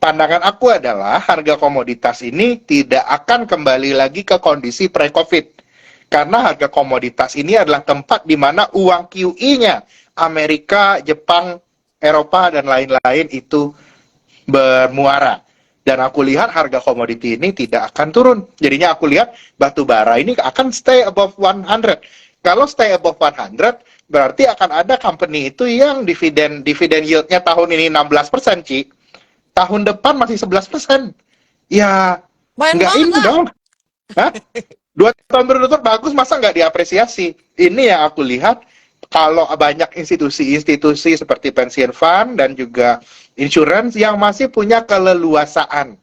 pandangan aku adalah harga komoditas ini tidak akan kembali lagi ke kondisi pre-COVID. Karena harga komoditas ini adalah tempat di mana uang QE-nya Amerika, Jepang, Eropa, dan lain-lain itu bermuara. Dan aku lihat harga komoditi ini tidak akan turun. Jadinya aku lihat batu bara ini akan stay above 100. Kalau stay above 100, berarti akan ada company itu yang dividen yield-nya tahun ini 16%, Ci. Tahun depan masih 11%. Ya, Main nggak banget ini lah. dong. Hah? 2 tahun berturut-turut bagus, masa nggak diapresiasi? Ini yang aku lihat, kalau banyak institusi-institusi seperti pension fund dan juga insurance yang masih punya keleluasaan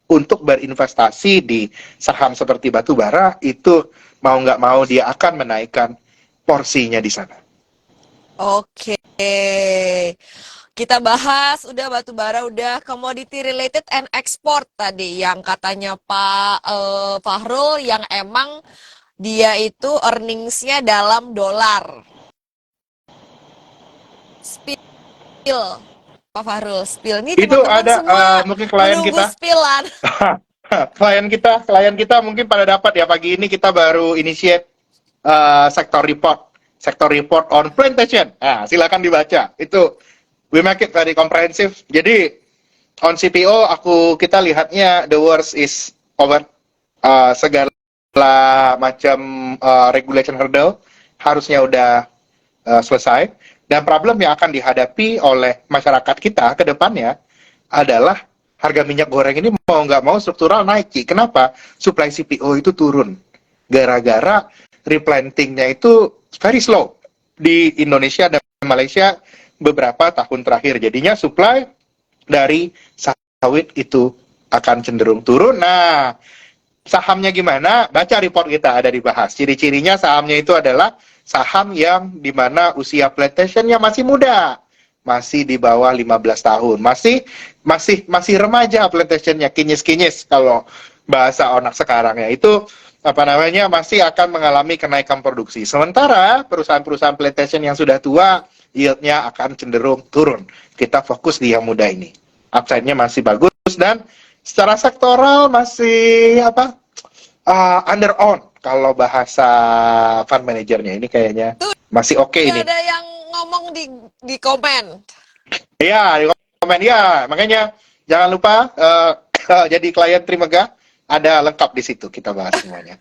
untuk berinvestasi di saham seperti batu bara, itu mau nggak mau dia akan menaikkan porsinya di sana. Oke. Kita bahas udah batu bara, udah commodity related and export tadi yang katanya Pak Fahrul yang emang dia itu earnings-nya dalam dolar. Spill, Pak Fahrul, spill. Ini Itu teman-teman ada semua mungkin klien menunggu kita, spillan. klien kita mungkin pada dapat ya, pagi ini kita baru initiate sektor report on plantation. Nah, silakan dibaca. Itu we make it very comprehensive. Jadi on CPO kita lihatnya the worst is over. Segala macam regulation hurdle harusnya udah selesai, dan problem yang akan dihadapi oleh masyarakat kita ke depannya adalah harga minyak goreng ini mau nggak mau struktural naik. Kenapa? Supply CPO itu turun gara-gara replantingnya itu very slow di Indonesia dan Malaysia beberapa tahun terakhir. Jadinya supply dari sawit itu akan cenderung turun. Nah, sahamnya gimana? Baca report kita, ada dibahas. Ciri-cirinya sahamnya itu adalah saham yang dimana usia plantationnya masih muda, masih di bawah 15 tahun, masih remaja plantationnya, kinyis-kinyis kalau bahasa anak sekarang ya. Itu apa namanya, masih akan mengalami kenaikan produksi. Sementara perusahaan-perusahaan plantation yang sudah tua, yield-nya akan cenderung turun. Kita fokus di yang muda ini. Upside-nya masih bagus dan secara sektoral masih under on kalau bahasa fund manajernya ini kayaknya Tuh, masih oke ini. ada yang ngomong di komen. Iya, di komen ya. Makanya jangan lupa jadi klien Trimegah, ada lengkap di situ kita bahas semuanya.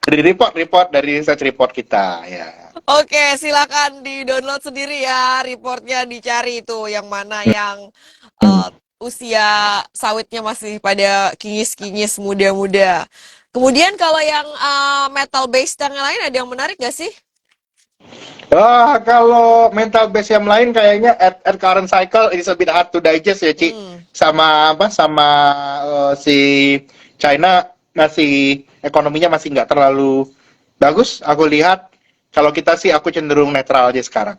Dari report dari research report kita ya. Oke, silakan di-download sendiri ya, reportnya dicari itu yang mana yang usia sawitnya masih pada kinyis-kinyis muda-muda. Kemudian kalau yang metal based yang lain ada yang menarik gak sih? Kalau mental base yang lain kayaknya at current cycle it's a bit hard to digest ya, Ci. Sama si China masih ekonominya masih nggak terlalu bagus. Aku lihat kalau kita sih aku cenderung netral aja sekarang.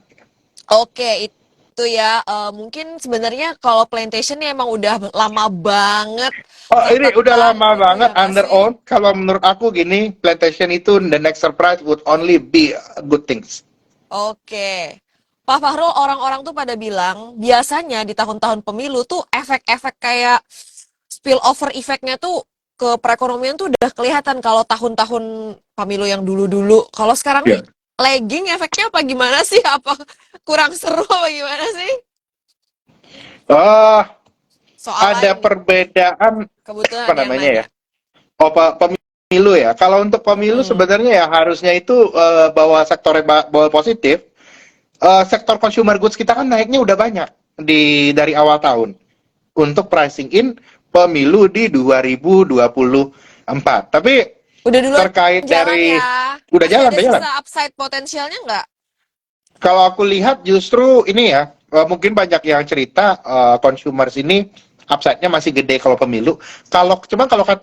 Oke, itu ya. Mungkin sebenarnya kalau plantation ini emang udah lama banget Oh, ini udah tertekan lama gitu banget ya nggak under sih? own. Kalau menurut aku gini, plantation itu the next surprise would only be good things. Oke. Pak Fahrul, orang-orang tuh pada bilang biasanya di tahun-tahun pemilu tuh efek-efek kayak spillover efeknya tuh ke perekonomian tuh udah kelihatan kalau tahun-tahun pemilu yang dulu-dulu. Kalau sekarang nih Ya. lagging efeknya apa gimana sih? Apa kurang seru apa gimana sih? Oh, Soal ada lain, perbedaan kebetulan apa ada yang namanya ya? nanya. Oh, pemilu ya. Kalau untuk pemilu Hmm. sebenarnya ya harusnya itu bawa sektornya bawa positif. Sektor consumer goods kita kan naiknya udah banyak dari awal tahun untuk pricing in pemilu di 2024. Tapi Udah duluan terkait jalan dari ya. udah Masih jalan, ada udah jalan. sisa upside potensialnya nggak? Kalau aku lihat justru ini ya, mungkin banyak yang cerita consumers ini upside-nya masih gede kalau pemilu. Kalau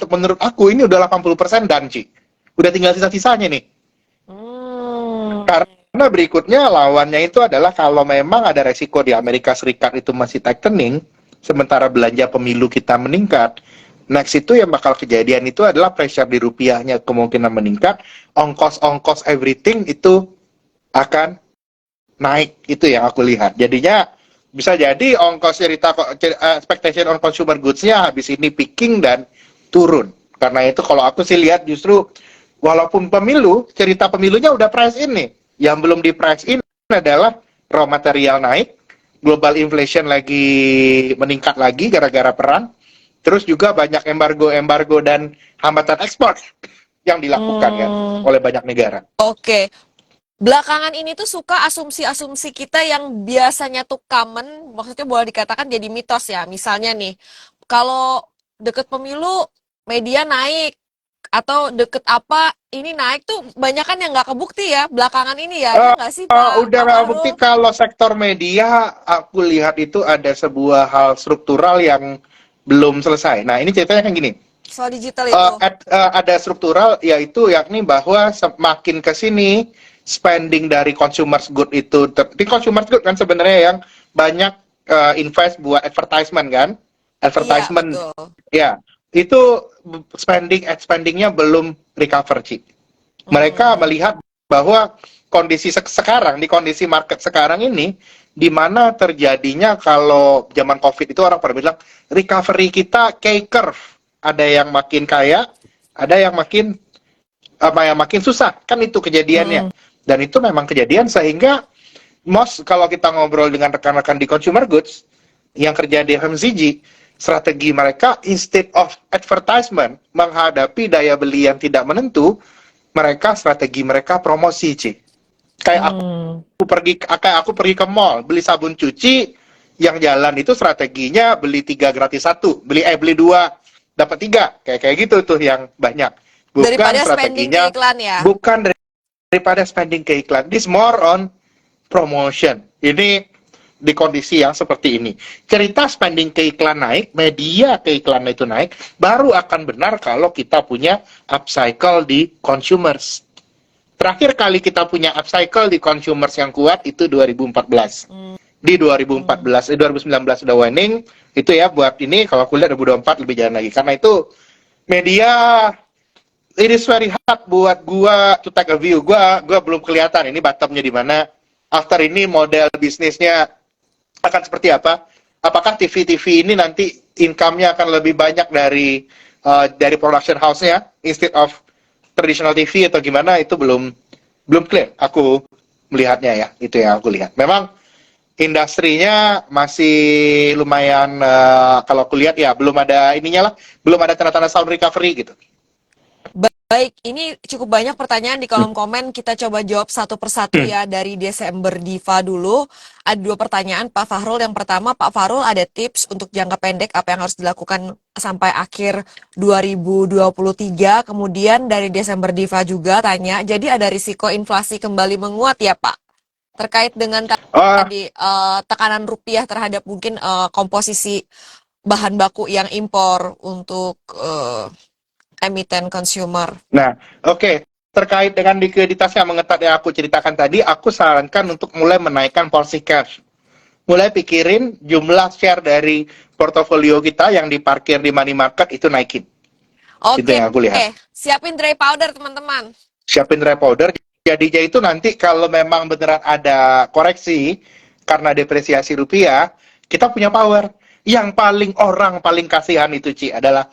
menurut aku ini udah 80% dan Ci. Udah tinggal sisa-sisanya nih. Hmm. Karena berikutnya lawannya itu adalah kalau memang ada resiko di Amerika Serikat itu masih tightening, sementara belanja pemilu kita meningkat, next itu yang bakal kejadian itu adalah pressure di rupiahnya kemungkinan meningkat, ongkos-ongkos everything itu akan naik, itu yang aku lihat. Jadinya bisa jadi ongkos expectation on consumer goods-nya habis ini peaking dan turun. Karena itu kalau aku sih lihat justru walaupun cerita pemilunya udah price in nih. Yang belum di price in adalah raw material naik, global inflation lagi meningkat lagi gara-gara perang. Terus juga banyak embargo dan hambatan ekspor yang dilakukan kan oleh banyak negara. Oke. Belakangan ini tuh suka asumsi-asumsi kita yang biasanya tuh common, maksudnya boleh dikatakan jadi mitos ya. Misalnya nih, kalau deket pemilu media naik atau deket apa ini naik tuh banyak kan yang nggak kebukti ya belakangan ini ya. Ya nggak sih Pak Udah bukti Fahrul? kalau sektor media, aku lihat itu ada sebuah hal struktural yang belum selesai. Nah, ini ceritanya kan gini. Soal digital itu. Ada struktural yaitu yakni bahwa semakin ke sini spending dari consumer good itu di consumer good kan sebenarnya yang banyak invest buat advertisement kan, Iya, advertisement betul. ya itu spendingnya belum recover Ci. Mereka Hmm. melihat bahwa kondisi sekarang di kondisi market sekarang ini di mana terjadinya kalau zaman COVID itu orang pada bilang recovery kita K curve, ada yang makin kaya, ada yang makin makin susah, kan itu kejadiannya. Hmm. Dan itu memang kejadian sehingga kalau kita ngobrol dengan rekan-rekan di consumer goods yang kerja di FMCG, strategi mereka instead of advertisement menghadapi daya beli yang tidak menentu, strategi mereka promosi, Ci. Kayak aku pergi ke mall beli sabun cuci, yang jalan itu strateginya beli 3 gratis 1, beli 2 dapat 3, kayak gitu tuh yang banyak. Bukan Daripada spending ke strateginya, iklan ya. bukan daripada spending ke iklan. This more on promotion. Ini di kondisi yang seperti ini. Cerita spending ke iklan naik, media ke iklan itu naik, baru akan benar kalau kita punya upcycle di consumers. Terakhir kali kita punya upcycle di consumers yang kuat itu 2014. Di 2019 sudah waning, itu ya buat ini, kalau kuliah 2024 lebih jalan lagi. Karena itu media it is very hard buat gua to take a view. Gua belum kelihatan ini bottomnya di mana. After ini model bisnisnya akan seperti apa? Apakah TV-TV ini nanti income-nya akan lebih banyak dari production house-nya instead of traditional TV atau gimana? Itu belum clear. Aku melihatnya ya, itu yang aku lihat. Memang industrinya masih lumayan kalau aku lihat ya belum ada ininya lah, belum ada tanda-tanda sound recovery gitu. Baik, ini cukup banyak pertanyaan di kolom komen. Kita coba jawab satu persatu ya dari Desember Diva dulu. Ada 2 pertanyaan Pak Fahrul. Yang pertama, Pak Fahrul ada tips untuk jangka pendek apa yang harus dilakukan sampai akhir 2023. Kemudian dari Desember Diva juga tanya, jadi ada risiko inflasi kembali menguat ya Pak? Terkait dengan tadi tekanan rupiah terhadap mungkin komposisi bahan baku yang impor untuk emiten consumer. Nah, oke. Terkait dengan likuiditas yang mengetat yang aku ceritakan tadi, aku sarankan untuk mulai menaikkan porsi cash. Mulai pikirin jumlah share dari portofolio kita yang diparkir di money market itu naikin. Itu Oke, yang aku lihat. siapin dry powder teman-teman. Siapin dry powder. Jadinya itu nanti kalau memang beneran ada koreksi karena depresiasi rupiah, kita punya power. Yang orang paling kasihan itu Ci adalah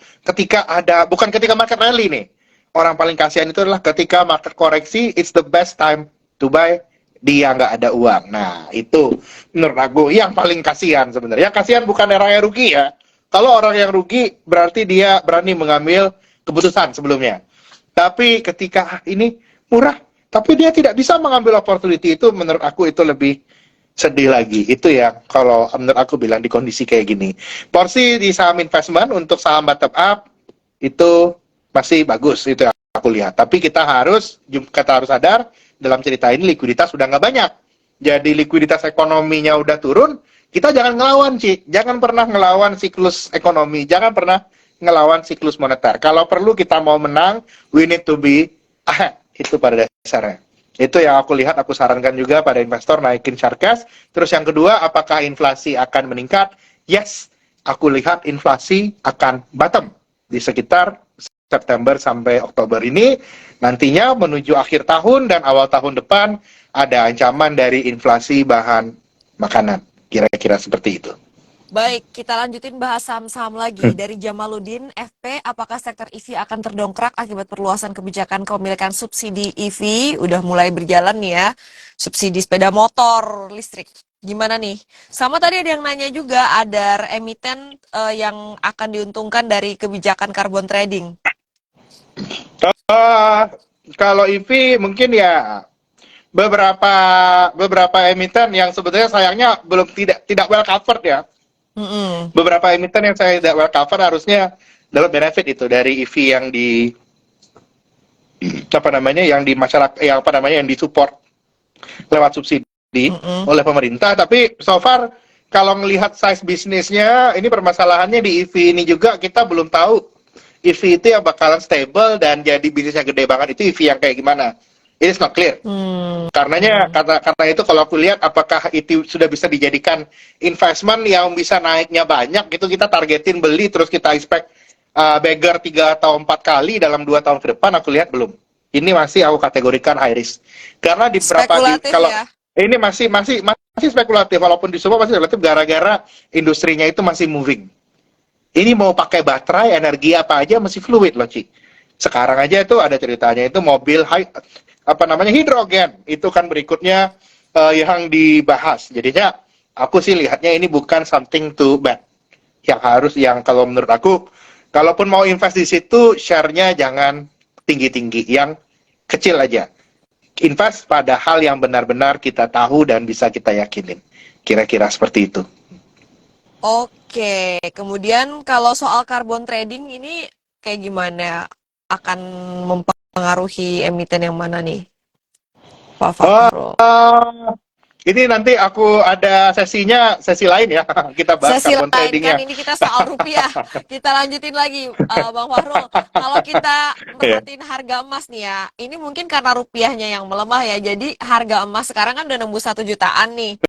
bukan ketika market rally nih. Orang paling kasihan itu adalah ketika market koreksi, it's the best time to buy, dia nggak ada uang. Nah, itu menurut aku yang paling kasihan sebenarnya. Yang kasihan bukan orang yang rugi ya. Kalau orang yang rugi berarti dia berani mengambil keputusan sebelumnya. Tapi ketika ini murah, tapi dia tidak bisa mengambil opportunity, itu menurut aku itu lebih sedih lagi. Itu ya kalau menurut aku bilang di kondisi kayak gini. Porsi di saham investment untuk saham bottom up itu masih bagus, itu yang aku lihat. Tapi kita harus sadar dalam cerita ini likuiditas sudah nggak banyak. Jadi likuiditas ekonominya udah turun, kita jangan ngelawan Ci. Jangan pernah ngelawan siklus ekonomi, jangan pernah ngelawan siklus moneter. Kalau perlu kita mau menang, we need to be itu pada dasarnya. Itu yang aku lihat, aku sarankan juga pada investor naikin share cash. Terus yang kedua, apakah inflasi akan meningkat? Yes, aku lihat inflasi akan bottom di sekitar September sampai Oktober ini. Nantinya menuju akhir tahun dan awal tahun depan ada ancaman dari inflasi bahan makanan. Kira-kira seperti itu. Baik, kita lanjutin bahas saham-saham lagi. Dari Jamaluddin, FP, apakah sektor EV akan terdongkrak akibat perluasan kebijakan kepemilikan subsidi EV? Udah mulai berjalan nih ya, subsidi sepeda motor listrik. Gimana nih? Sama tadi ada yang nanya juga, ada emiten yang akan diuntungkan dari kebijakan carbon trading. Eh, Kalau EV mungkin ya beberapa emiten yang sebetulnya sayangnya belum tidak well covered ya. Mm-mm. Beberapa emiten yang saya tidak well cover harusnya dapat benefit itu dari EV yang di apa namanya yang di masyarakat yang apa namanya yang disupport lewat subsidi Mm-mm. oleh pemerintah. Tapi so far kalau melihat size bisnisnya ini permasalahannya di EV ini juga kita belum tahu EV itu yang bakalan stable dan jadi bisnisnya gede banget itu EV yang kayak gimana. It's not clear. Karena itu kalau aku lihat apakah itu sudah bisa dijadikan investment yang bisa naiknya banyak gitu kita targetin beli terus kita expect beggar 3 atau 4 kali dalam 2 tahun ke depan aku lihat belum. Ini masih aku kategorikan high risk. Karena di Spekulatif kalau ya. ini masih spekulatif walaupun di semua masih spekulatif gara-gara industrinya itu masih moving. Ini mau pakai baterai energi apa aja masih fluid loh Ci. Sekarang aja itu ada ceritanya itu mobil hidrogen itu kan berikutnya yang dibahas. Jadinya aku sih lihatnya ini bukan something too bad. Yang kalau menurut aku kalaupun mau invest di situ share-nya jangan tinggi-tinggi, yang kecil aja. Invest pada hal yang benar-benar kita tahu dan bisa kita yakinin. Kira-kira seperti itu. Oke, kemudian kalau soal carbon trading ini kayak gimana? Akan mempengaruhi emiten yang mana nih, Pak Fahro? Ini nanti aku ada sesi lain ya. Kita bahas Sesi carbon lain kan tradingnya. ini kita soal rupiah. Kita lanjutin lagi, Bang Fahrul. Kalau kita Ya. merhatiin harga emas nih ya, ini mungkin karena rupiahnya yang melemah ya. Jadi harga emas sekarang kan udah nembus 1 jutaan nih.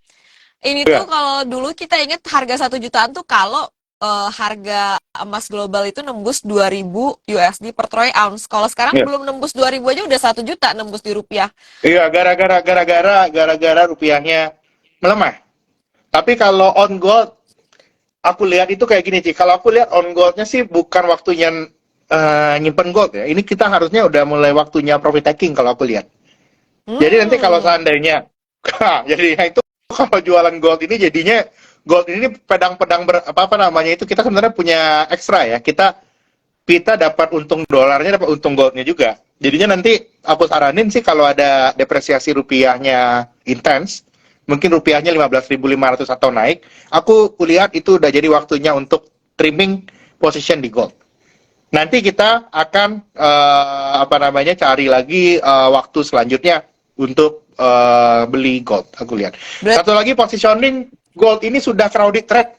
Ini tuh Ya. kalau dulu kita ingat harga 1 jutaan tuh kalau harga emas global itu nembus 2000 USD per troy ounce. Kalau sekarang Ya. belum nembus 2000 aja udah 1 juta nembus di rupiah. Iya, gara-gara rupiahnya melemah. Tapi kalau on gold, aku lihat itu kayak gini sih. Kalau aku lihat on goldnya sih bukan waktunya nyimpen gold ya. Ini kita harusnya udah mulai waktunya profit taking kalau aku lihat. Jadi nanti kalau Hmm. seandainya, jadinya itu kalau jualan gold ini jadinya gold ini pedang-pedang apa namanya itu kita sebenarnya punya ekstra ya. Kita dapat untung dolarnya, dapat untung goldnya juga. Jadinya nanti aku saranin sih kalau ada depresiasi rupiahnya intens, mungkin rupiahnya 15.500 atau naik, aku lihat itu udah jadi waktunya untuk trimming position di gold. Nanti kita akan cari lagi waktu selanjutnya untuk beli gold. Aku lihat. Berat- Satu lagi positioning gold ini sudah crowded trade.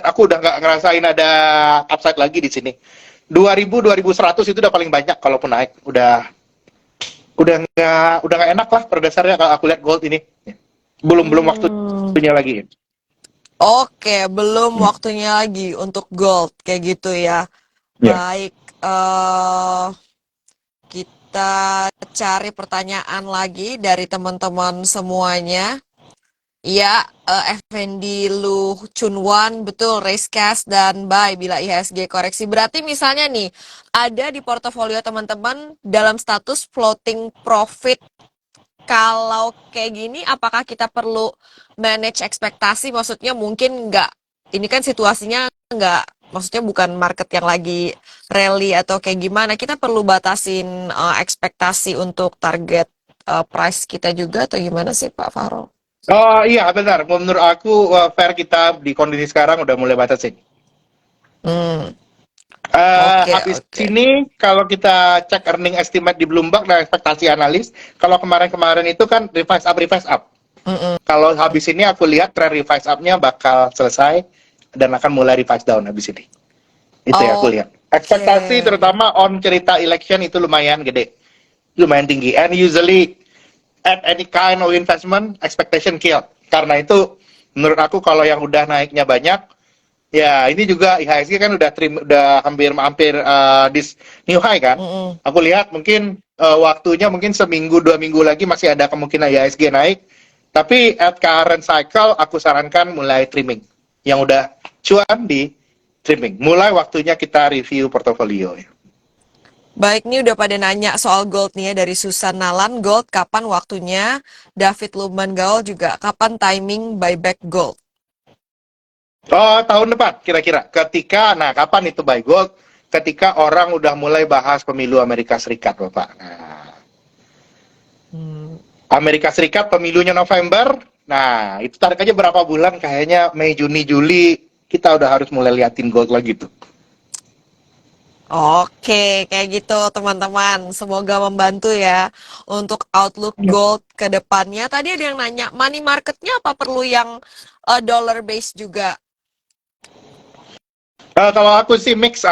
Aku udah nggak ngerasain ada upside lagi di sini. 2000 2100 itu udah paling banyak kalaupun naik. Udah nggak enak lah pada dasarnya kalau aku lihat gold ini. Belum waktunya lagi. Oke, belum waktunya lagi untuk gold kayak gitu ya. Ya. Baik, kita cari pertanyaan lagi dari teman-teman semuanya. Ya, Effendi Lu Chunwan, betul, raise cash dan buy bila IHSG koreksi. Berarti misalnya nih, ada di portofolio teman-teman dalam status floating profit. Kalau kayak gini, apakah kita perlu manage ekspektasi? Maksudnya mungkin nggak, ini kan situasinya nggak, maksudnya bukan market yang lagi rally atau kayak gimana. Kita perlu batasin ekspektasi untuk target price kita juga atau gimana sih Pak Fahro? Oh iya benar, menurut aku fair kita di kondisi sekarang udah mulai batasin. Hmm, oke, Habis oke. ini kalau kita cek earning estimate di Bloomberg dan ekspektasi analis, kalau kemarin-kemarin itu kan revise up. Mm-mm. Kalau habis ini aku lihat tren revise up-nya bakal selesai dan akan mulai revise down habis ini. Itu ya aku lihat. Oke. Ekspektasi terutama on cerita election itu lumayan gede. Lumayan tinggi. And usually at any kind of investment, expectation kill. Karena itu menurut aku kalau yang udah naiknya banyak, ya ini juga IHSG kan udah hampir this new high kan. Mm-mm. Aku lihat mungkin waktunya mungkin seminggu 2 minggu lagi masih ada kemungkinan IHSG naik. Tapi at current cycle, aku sarankan mulai trimming. Yang udah cuan di trimming. Mulai waktunya kita review portofolio. Baik, nih udah pada nanya soal gold nih ya dari Susan Nalan, gold kapan waktunya? David Luman Gaul juga kapan timing buyback gold? Oh, tahun depan kira-kira. Kapan itu buy gold? Ketika orang udah mulai bahas pemilu Amerika Serikat, Bapak. Nah, Hmm. Amerika Serikat pemilunya November. Nah, itu tarik aja berapa bulan, kayaknya Mei, Juni, Juli, kita udah harus mulai liatin gold lagi tuh. Oke, kayak gitu teman-teman. Semoga membantu ya untuk outlook gold ke depannya. Tadi ada yang nanya, money marketnya apa perlu yang dollar base juga? Kalau aku sih mix,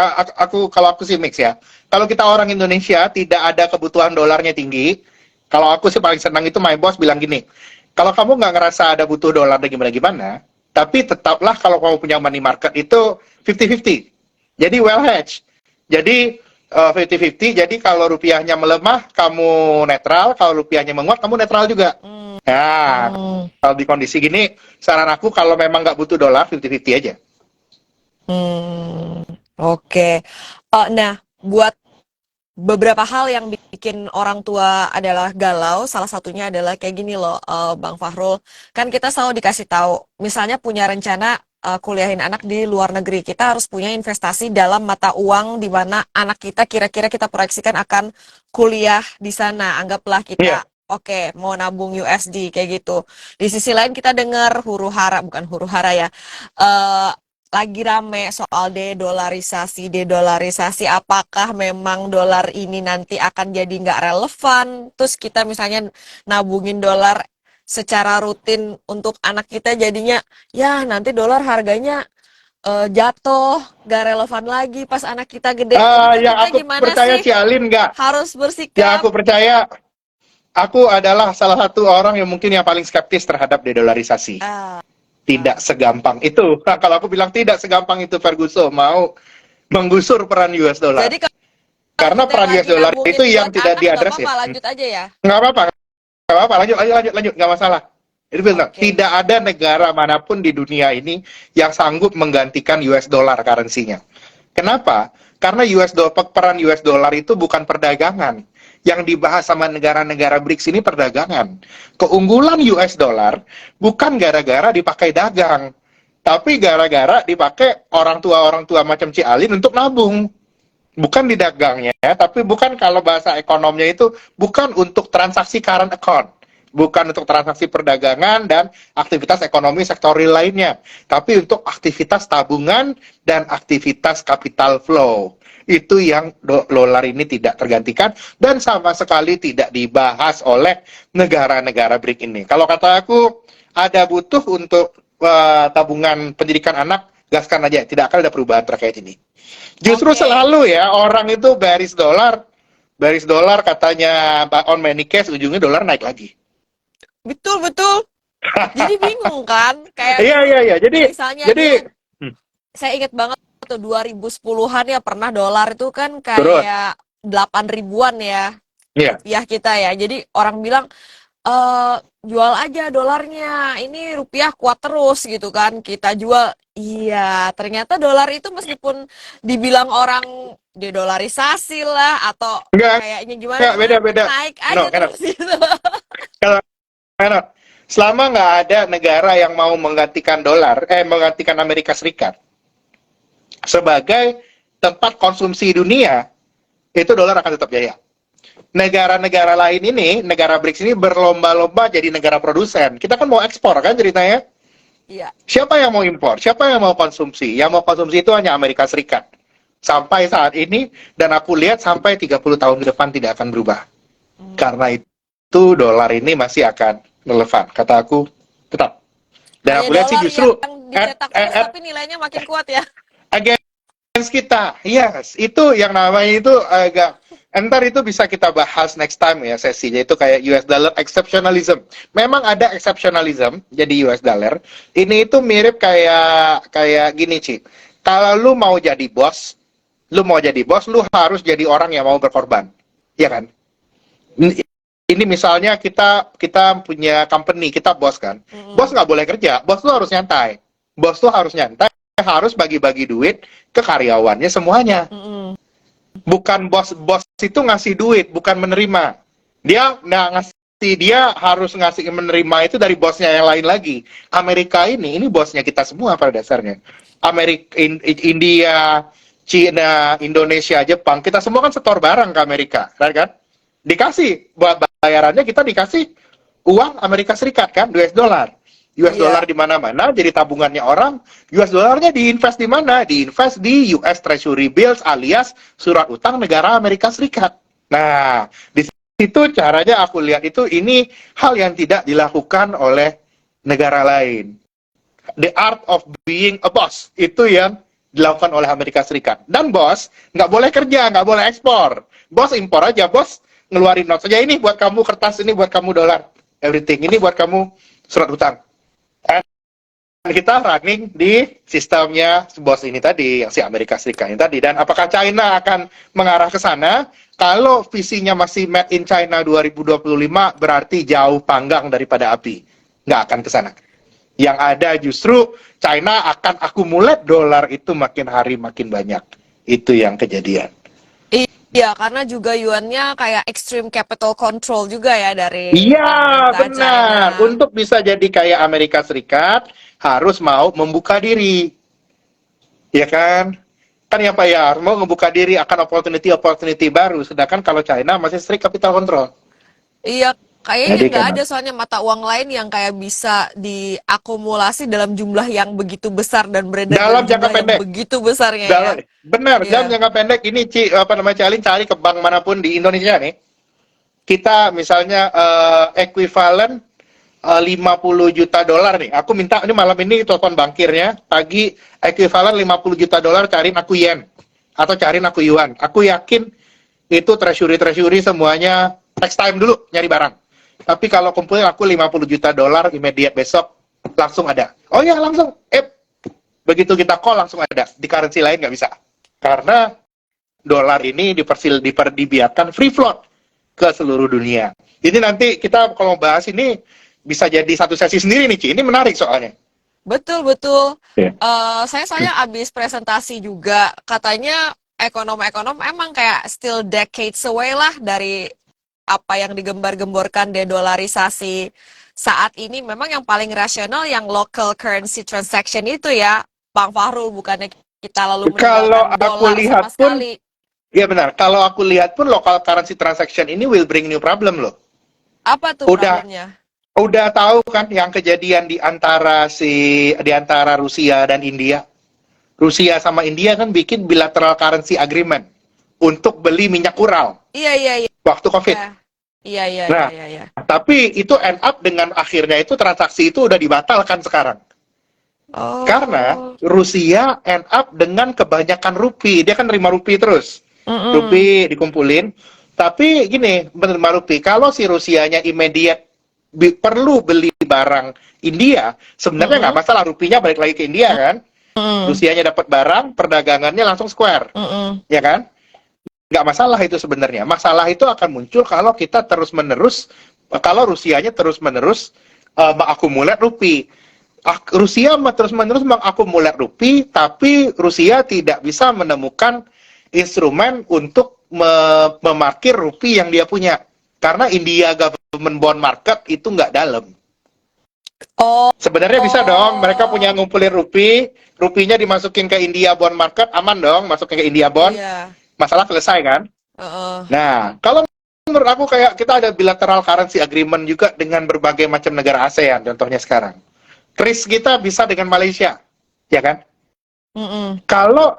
kalau aku sih mix ya. Kalau kita orang Indonesia tidak ada kebutuhan dolarnya tinggi. Kalau aku sih paling senang itu my boss bilang gini, kalau kamu nggak ngerasa ada butuh dolar gimana-gimana, tapi tetaplah kalau kamu punya money market itu 50-50. Jadi well hedged. Jadi 50-50, jadi kalau rupiahnya melemah, kamu netral. Kalau rupiahnya menguat, kamu netral juga. Nah, Hmm. kalau di kondisi gini, saran aku kalau memang nggak butuh dolar, 50-50 aja. Oke. Nah, buat beberapa hal yang bikin orang tua adalah galau, salah satunya adalah kayak gini loh, Bang Fahrul. Kan kita selalu dikasih tahu, misalnya punya rencana kuliahin anak di luar negeri, kita harus punya investasi dalam mata uang di mana anak kita kira-kira kita proyeksikan akan kuliah di sana. Anggaplah Iya. kita oke, mau nabung USD kayak gitu. Di sisi lain kita dengar huru hara, bukan huru hara ya. eh, Lagi rame soal dedolarisasi, apakah memang dolar ini nanti akan jadi nggak relevan, terus kita misalnya nabungin dolar secara rutin untuk anak kita jadinya, ya nanti dolar harganya jatuh, nggak relevan lagi pas anak kita gede, ini tuh Yang kita aku gimana percaya sih Cialin nggak? harus Yang bersikap? aku percaya, aku adalah salah satu orang yang mungkin yang paling skeptis terhadap dedolarisasi. Ah, Tidak segampang itu. Nah, kalau aku bilang tidak segampang itu, Ferguson mau menggusur peran US dollar. jadi kalau Karena kita peran US lagi dollar itu nabungin yang buat tidak anak nggak diadres apa-apa, ya. lanjut aja ya. Nggak apa-apa, nggak apa-apa. Lanjut, nggak masalah. Itu bilang, Oke. tidak ada negara manapun di dunia ini yang sanggup menggantikan US dollar currency-nya. Kenapa? Karena peran US dollar itu bukan perdagangan. Yang dibahas sama negara-negara BRICS ini perdagangan. Keunggulan US dollar bukan gara-gara dipakai dagang, tapi gara-gara dipakai orang tua macam Cialin untuk nabung. Bukan di dagangnya, tapi bukan, kalau bahasa ekonomnya itu bukan untuk transaksi current account, bukan untuk transaksi perdagangan dan aktivitas ekonomi sektor real lainnya, tapi untuk aktivitas tabungan dan aktivitas capital flow. Itu yang dolar ini tidak tergantikan dan sama sekali tidak dibahas oleh negara-negara BRIC ini. Kalau kata aku, ada butuh untuk tabungan pendidikan anak, gaskan aja, tidak akan ada perubahan terkait ini. Justru Oke. selalu ya orang itu baris dolar katanya on many case, ujungnya dolar naik lagi. Betul, betul. Jadi bingung kan? Kayak Iya dulu, iya iya. misalnya Jadi dulu, saya ingat banget tuh 2010-an ya pernah dolar itu kan terus kayak 8 ribuan ya iya. rupiah kita ya. Jadi orang bilang, jual aja dolarnya, ini rupiah kuat terus gitu kan. Kita jual, iya ternyata dolar itu meskipun dibilang orang dedolarisasi lah atau Enggak kayaknya enggak, gimana-gimana, beda-beda. naik No, aja enak. terus gitu. Kalau enak. Selama nggak ada negara yang mau menggantikan Amerika Serikat sebagai tempat konsumsi dunia, itu dolar akan tetap jaya. Negara-negara lain ini, negara BRICS ini berlomba-lomba jadi negara produsen. Kita kan mau ekspor kan ceritanya. Iya. Siapa yang mau impor? Siapa yang mau konsumsi? Yang mau konsumsi itu hanya Amerika Serikat. Sampai saat ini, dan aku lihat sampai 30 tahun ke depan tidak akan berubah. Karena itu dolar ini masih akan relevan. Kata aku, tetap. Dan Hanya aku lihat sih dolar yang justru dicetak terus tapi nilainya makin kuat ya. against kita. Yes, itu yang namanya itu agak, entar itu bisa kita bahas next time ya sesinya, itu kayak US dollar exceptionalism. Memang ada exceptionalism jadi US dollar. Ini itu mirip kayak gini, Ci. Kalau lu mau jadi bos, lu harus jadi orang yang mau berkorban. Ya kan? Ini misalnya kita punya company, kita bos kan. Bos nggak boleh kerja, bos tuh harus nyantai. Bos tuh harus nyantai, harus bagi-bagi duit ke karyawannya semuanya. Mm-mm. Bukan bos itu ngasih duit, bukan menerima. Dia nggak ngasih, dia harus ngasih menerima itu dari bosnya yang lain lagi. Amerika ini bosnya kita semua pada dasarnya. Amerika, India, Cina, Indonesia, Jepang, kita semua kan setor barang ke Amerika, kan? Dikasih buat bayarannya, kita dikasih uang Amerika Serikat kan, US dollar. US dollar Iya. di mana-mana jadi tabungannya orang. US dollarnya diinvest di mana? Diinvest di US Treasury bills alias surat utang negara Amerika Serikat. Nah, di situ caranya aku lihat itu ini hal yang tidak dilakukan oleh negara lain. The art of being a boss itu yang dilakukan oleh Amerika Serikat. Dan bos nggak boleh kerja, nggak boleh ekspor. Bos impor aja, bos ngeluarin note saja, ini buat kamu kertas, ini buat kamu dolar, everything, ini buat kamu surat utang. Dan kita running di sistemnya bos ini tadi, yang si Amerika Serikat ini tadi. Dan apakah China akan mengarah ke sana? Kalau visinya masih made in China 2025, berarti jauh panggang daripada api. Nggak akan ke sana. Yang ada justru China akan akumulate dolar itu makin hari makin banyak. Itu yang kejadian. Iya, karena juga yuannya kayak extreme capital control juga ya dari Iya, pemerintah benar. China. Untuk bisa jadi kayak Amerika Serikat, harus mau membuka diri. Ya kan? Kan ya Pak ya, mau membuka diri akan opportunity baru. Sedangkan kalau China masih strict capital control. Iya, kayaknya Jadi nggak kan, ada soalnya mata uang lain yang kayak bisa diakumulasi dalam jumlah yang begitu besar dan beredar dalam dalam jangka jumlah yang pendek. begitu besarnya ya. Benar, dalam Iya. jangka pendek ini Calin cari ke bank manapun di Indonesia nih. Kita misalnya ekuivalen 50 juta dolar nih. Aku minta ini malam ini telepon bankirnya, pagi ekuivalen 50 juta dolar, cariin aku yen atau cariin aku yuan. Aku yakin itu treasury semuanya text time dulu nyari barang. Tapi kalau kumpulin aku 50 juta dolar immediate besok langsung ada. Oh ya langsung. Begitu kita call langsung ada. Di currency lain nggak bisa. Karena dolar ini dibiarkan free float ke seluruh dunia. Ini nanti kita kalau bahas ini bisa jadi satu sesi sendiri nih, Ci. Ini menarik soalnya. Betul, betul. Yeah. Saya soalnya habis presentasi juga, katanya ekonom-ekonom emang kayak still decades away lah dari apa yang digembar-gemborkan dedolarisasi saat ini. Memang yang paling rasional yang local currency transaction itu ya, Bang Fahrul, bukannya kita lalu Kalau meninggalkan aku dolar lihat sama pun, sekali. ya benar. Kalau aku lihat pun local currency transaction ini will bring new problem loh. Apa tuh Udah problemnya? udah tahu kan yang kejadian di antara Rusia dan India. Rusia sama India kan bikin bilateral currency agreement untuk beli minyak Ural Iya, iya, iya. waktu COVID. Iya, iya, iya, Nah, iya, iya. tapi itu end up dengan akhirnya itu transaksi itu udah dibatalkan sekarang. Karena Oh. Rusia end up dengan kebanyakan rupiah. Dia kan nerima rupiah terus. Mm-mm. Rupiah dikumpulin. Tapi gini, menerima rupiah. Kalau si Rusianya immediate perlu beli barang India, sebenarnya nggak masalah. Rupiahnya balik lagi ke India kan. Rusianya dapat barang, perdagangannya langsung square. Ya kan? Nggak masalah itu sebenarnya. Masalah itu akan muncul kalau kita terus-menerus, kalau Rusianya terus-menerus mengakumulasi rupiah. Rusia terus-menerus mengakumulasi rupiah, tapi Rusia tidak bisa menemukan instrumen untuk memarkir rupiah yang dia punya. Karena India government bond market itu nggak dalam. Oh. Sebenarnya bisa dong, mereka punya ngumpulin rupiahnya dimasukin ke India bond market, aman dong, masukin ke India bond, Iya. masalah selesai kan? Nah, kalau menurut aku kayak kita ada bilateral currency agreement juga dengan berbagai macam negara ASEAN, contohnya sekarang. Kris kita bisa dengan Malaysia, ya kan? Kalau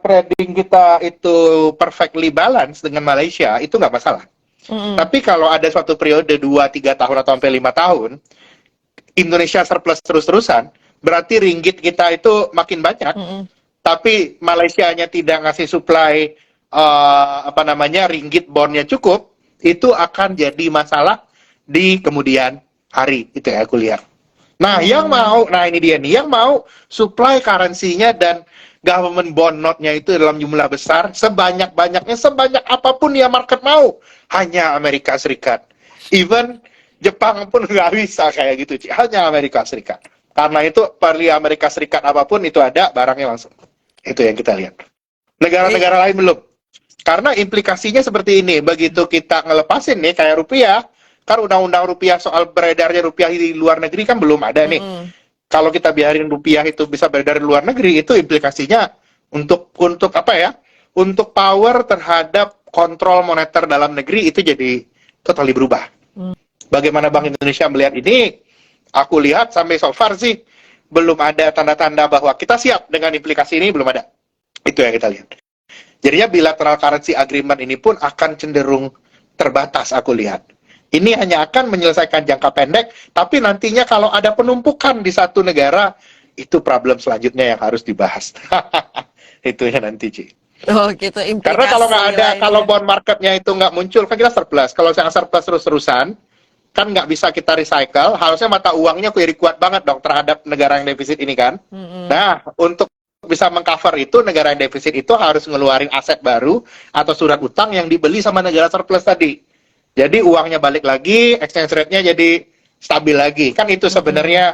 trading kita itu perfectly balance dengan Malaysia, itu nggak masalah. Tapi kalau ada suatu periode 2-3 tahun atau sampai 5 tahun, Indonesia surplus terus-terusan, berarti ringgit kita itu makin banyak, tapi Malaysianya tidak ngasih supply ringgit bondnya cukup, itu akan jadi masalah di kemudian hari, itu ya aku lihat. Nah, nah ini dia nih, yang mau supply currency-nya dan government bond note-nya itu dalam jumlah besar, sebanyak-banyaknya, sebanyak apapun ya market mau, hanya Amerika Serikat. Even Jepang pun nggak bisa kayak gitu, Ci. Hanya Amerika Serikat. Karena itu, perli Amerika Serikat apapun itu ada, barangnya langsung. Itu yang kita lihat. Iya. Negara-negara lain belum. Karena implikasinya seperti ini, begitu kita ngelepasin nih, kayak rupiah, kan undang-undang rupiah soal beredarnya rupiah di luar negeri kan belum ada nih. Mm-mm. Kalau kita biarin rupiah itu bisa beredar di luar negeri, itu implikasinya untuk apa ya? Untuk power terhadap kontrol moneter dalam negeri itu jadi totally berubah. Mm. Bagaimana Bank Indonesia melihat ini? Aku lihat sampai so far sih belum ada tanda-tanda bahwa kita siap dengan implikasi ini, belum ada. Itu yang kita lihat. Jadinya bilateral currency agreement ini pun akan cenderung terbatas, aku lihat. Ini hanya akan menyelesaikan jangka pendek, tapi nantinya kalau ada penumpukan di satu negara, itu problem selanjutnya yang harus dibahas. Itu ya nanti, Ci. Oh gitu, Karena kalau nggak ada, kalau lainnya. bond marketnya itu nggak muncul, kan kita surplus. Kalau yang surplus terus-terusan, kan nggak bisa kita recycle, harusnya mata uangnya query kuat banget dong terhadap negara yang defisit ini kan. Mm-mm. Nah, untuk bisa mengcover itu, negara yang defisit itu harus ngeluarin aset baru atau surat utang yang dibeli sama negara surplus tadi. Jadi uangnya balik lagi, exchange rate-nya jadi stabil lagi. Kan itu Mm-mm. sebenarnya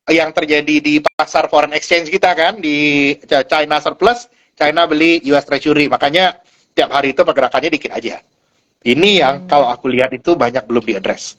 yang terjadi di pasar foreign exchange kita kan, di China surplus, China beli US Treasury. Makanya tiap hari itu pergerakannya dikit aja. Ini yang kalau aku lihat itu banyak belum diadres.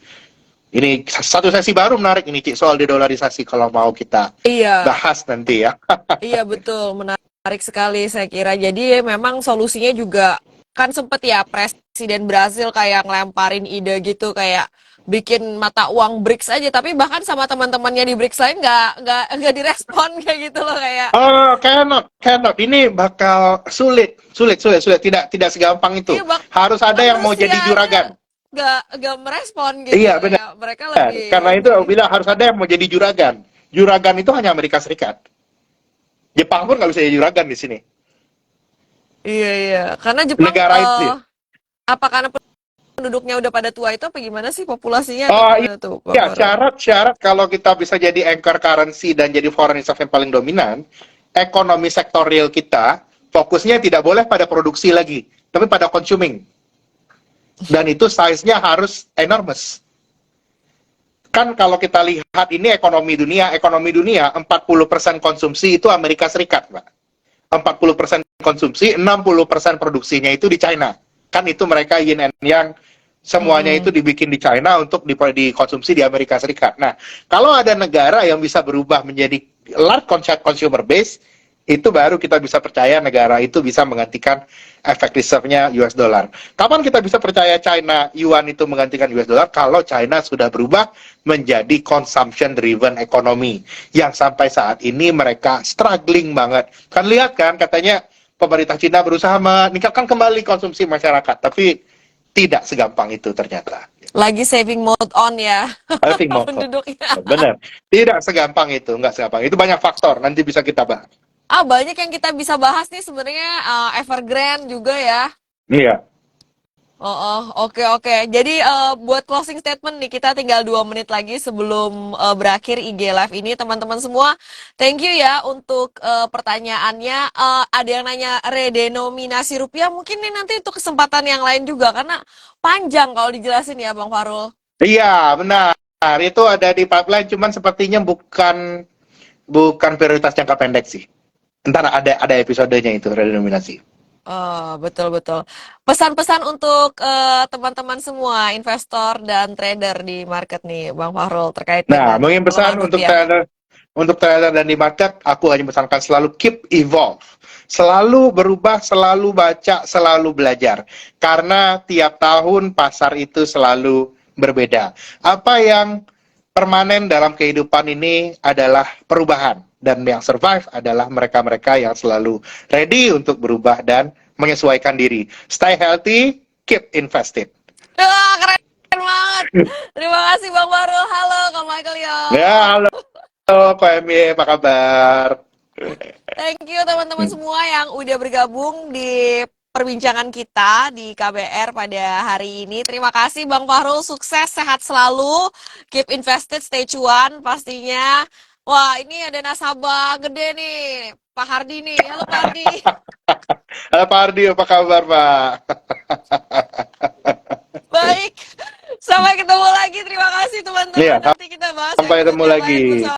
Ini satu sesi baru menarik ini, Cik, soal dedolarisasi kalau mau kita Iya. bahas nanti ya. Iya betul, menarik sekali saya kira. Jadi memang solusinya juga kan sempet ya Presiden Brasil kayak ngelemparin ide gitu kayak bikin mata uang BRICS aja, tapi bahkan sama teman-temannya di BRICS lain nggak direspon kayak gitu loh kayak Oh, cannot. Ini bakal sulit. Tidak segampang itu. iya Harus ada bahkan yang mau Rusia jadi aja juragan. nggak merespon gitu Iya, benar. kayak mereka lebih Karena itu lebih aku bilang harus ada yang mau jadi juragan. Juragan itu hanya Amerika Serikat. Jepang pun nggak bisa jadi juragan di sini. iya iya karena Jepang Negara itu. apa karena penduduknya udah pada tua itu apa gimana sih populasinya atau Oh gimana tuh Bang iya, Farul? syarat kalau kita bisa jadi anchor currency dan jadi foreign reserve yang paling dominan, ekonomi sektorial kita fokusnya tidak boleh pada produksi lagi, tapi pada consuming. Dan itu size-nya harus enormous. Kan kalau kita lihat ini ekonomi dunia 40% konsumsi itu Amerika Serikat, Pak. 40% konsumsi, 60% produksinya itu di China. Kan itu mereka yin and yang semuanya itu Mm-mm. dibikin di China untuk dikonsumsi di Amerika Serikat. Nah, kalau ada negara yang bisa berubah menjadi large consumer base, itu baru kita bisa percaya negara itu bisa menggantikan efek reserve-nya US dollar. Kapan kita bisa percaya China yuan itu menggantikan US dollar? Kalau China sudah berubah menjadi consumption driven economy yang sampai saat ini mereka struggling banget. Kan lihat kan katanya pemerintah China berusaha meningkatkan kembali konsumsi masyarakat, tapi tidak segampang itu ternyata. Lagi saving mode on ya I think mau penduduknya. benar. Tidak segampang itu, nggak segampang. Itu banyak faktor, nanti bisa kita bahas. Ah, banyak yang kita bisa bahas nih sebenarnya Evergrande juga ya. Iya. Oh, oh, oke oke. Jadi buat closing statement nih kita tinggal 2 menit lagi sebelum berakhir IG Live ini teman-teman semua. Thank you ya untuk pertanyaannya. Ada yang nanya redenominasi rupiah mungkin nih nanti itu kesempatan yang lain juga karena panjang kalau dijelasin ya Bang Farul. Iya, benar. Itu ada di pipeline, cuman sepertinya bukan prioritas jangka pendek sih. Ntar ada episodenya itu, redenominasi. Oh, betul betul. Pesan-pesan untuk teman-teman semua investor dan trader di market nih, Bang Fahrul terkait Nah, dengan mungkin pesan pelemahan rupiah. untuk trader dan di market, aku hanya pesankan selalu keep evolve. Selalu berubah, selalu baca, selalu belajar. Karena tiap tahun pasar itu selalu berbeda. Apa yang permanen dalam kehidupan ini adalah perubahan. Dan yang survive adalah mereka-mereka yang selalu ready untuk berubah dan menyesuaikan diri. Stay healthy, keep invested. Wah, keren banget. Terima kasih Bang Fahrul. Halo, Kak Michael yo. Ya, halo Pak Emi, apa kabar? Thank you teman-teman semua yang udah bergabung di perbincangan kita di KBR pada hari ini. Terima kasih Bang Fahrul, sukses, sehat selalu, keep invested, stay cuan pastinya. Wah, ini ada nasabah gede nih, Pak Hardi nih. Halo Pak Hardi. Halo Pak Ardi, apa kabar Pak? Baik, sampai ketemu lagi. Terima kasih teman-teman. Iya, Nanti kita bahas sampai ketemu episode yang lain lagi. bersama.